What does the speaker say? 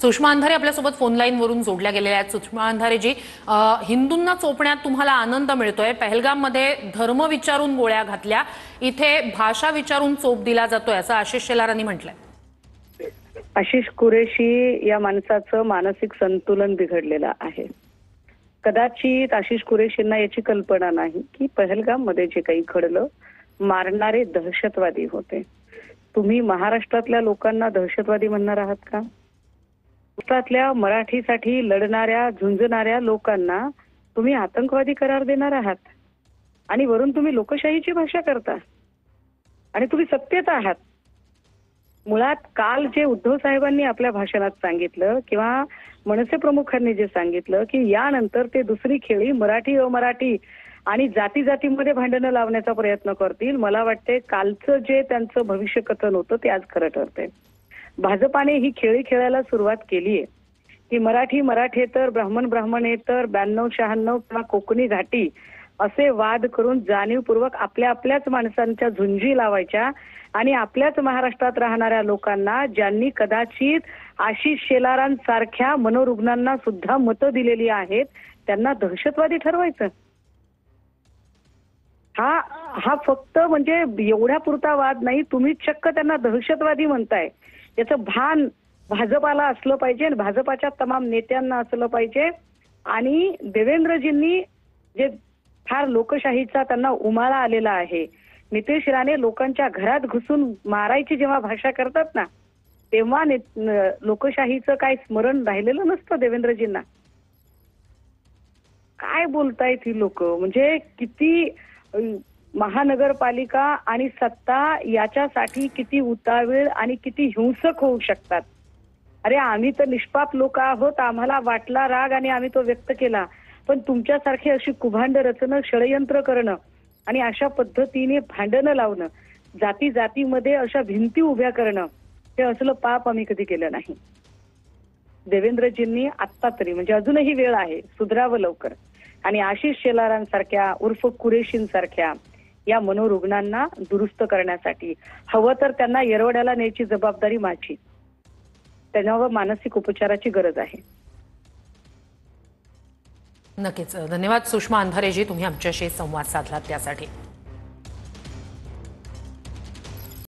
सुषमा अंधारे आपल्यासोबत phone line वरून जोडल्या गेलेल्या आहेत। सुषमा अंधारेजी, हिंदूंना चोपण्यात तुम्हाला आनंद मिळतोय। पहलगाममध्ये धर्म विचारून गोळ्या घातल्या, इथे भाषा विचारून चोप दिला जातोय असं आशिष शेलारांनी म्हटलंय। आशिष कुरेशी या माणसाचं मानसिक संतुलन बिघडलेलं आहे। कदाचित आशिष कुरेशींना याची कल्पना नाही की पहलगाम मध्ये जे काही घडलं मारणारे दहशतवादी होते। तुम्ही महाराष्ट्रातल्या लोकांना दहशतवादी म्हणणार आहात का? महाराष्ट्रातल्या मराठीसाठी लढणाऱ्या झुंजणाऱ्या लोकांना तुम्ही आतंकवादी करार देणार आहात आणि वरून तुम्ही लोकशाहीची भाषा करता आणि तुम्ही सत्तेत आहात। मुळात काल जे उद्धव साहेबांनी आपल्या भाषणात सांगितलं किंवा मनसे प्रमुखांनी जे सांगितलं की यानंतर ते दुसरी खेळी मराठी अमराठी आणि जाती जातीमध्ये भांडणं लावण्याचा प्रयत्न करतील, मला वाटते कालचं जे त्यांचं भविष्य कथन होतं ते आज खरं ठरतंय। भाजपाने ही खेळी खेळायला सुरुवात केलीये की मराठी मराठेतर, ब्राह्मण ब्राह्मणेतर, 92-96 किंवा कोकणी घाटी असे वाद करून जाणीवपूर्वक आपल्या आपल्याच माणसांच्या झुंजी लावायच्या आणि आपल्याच महाराष्ट्रात राहणाऱ्या लोकांना ज्यांनी कदाचित आशिष शेलारांसारख्या मनोरुग्णांना सुद्धा मतं दिलेली आहेत त्यांना दहशतवादी ठरवायचं। हा फक्त म्हणजे एवढ्या पुरता वाद नाही, तुम्ही चक्क त्यांना दहशतवादी म्हणताय। याचं भान भाजपाला असलं पाहिजे आणि भाजपाच्या तमाम नेत्यांना असलं पाहिजे। आणि देवेंद्रजींनी जे फार लोकशाहीचा त्यांना उमाळा आलेला आहे, नितेश राणे लोकांच्या घरात घुसून मारायची जेव्हा भाषा करतात ना तेव्हा लोकशाहीचं काय स्मरण राहिलेलं नसतं देवेंद्रजींना। काय बोलतायत ही लोक, म्हणजे किती महानगरपालिका आणि सत्ता याच्यासाठी किती उतावीळ आणि किती हिंसक होऊ शकतात। अरे आम्ही तर निष्पाप लोक आहोत, आम्हाला वाटला राग आणि आम्ही तो व्यक्त केला, पण तुमच्यासारखे अशी कुभांड रचणं, षडयंत्र करणं आणि अशा पद्धतीने भांडणं लावणं, जाती जातीमध्ये अशा भिंती उभ्या करणं, हे असलं पाप आम्ही कधी केलं नाही। देवेंद्रजींनी आत्ता तरी म्हणजे अजूनही वेळ आहे, सुधरावं लवकर आणि आशिष शेलारांसारख्या उर्फ कुरेशींसारख्या या मनोरुग्णांना दुरुस्त करण्यासाठी हवं तर त्यांना येरवड्याला न्यायची जबाबदारी माझी। त्यांच्यावर मानसिक उपचाराची गरज आहे। नक्कीच, धन्यवाद सुषमा अंधारेजी, तुम्ही आमच्याशी संवाद साधलात त्यासाठी।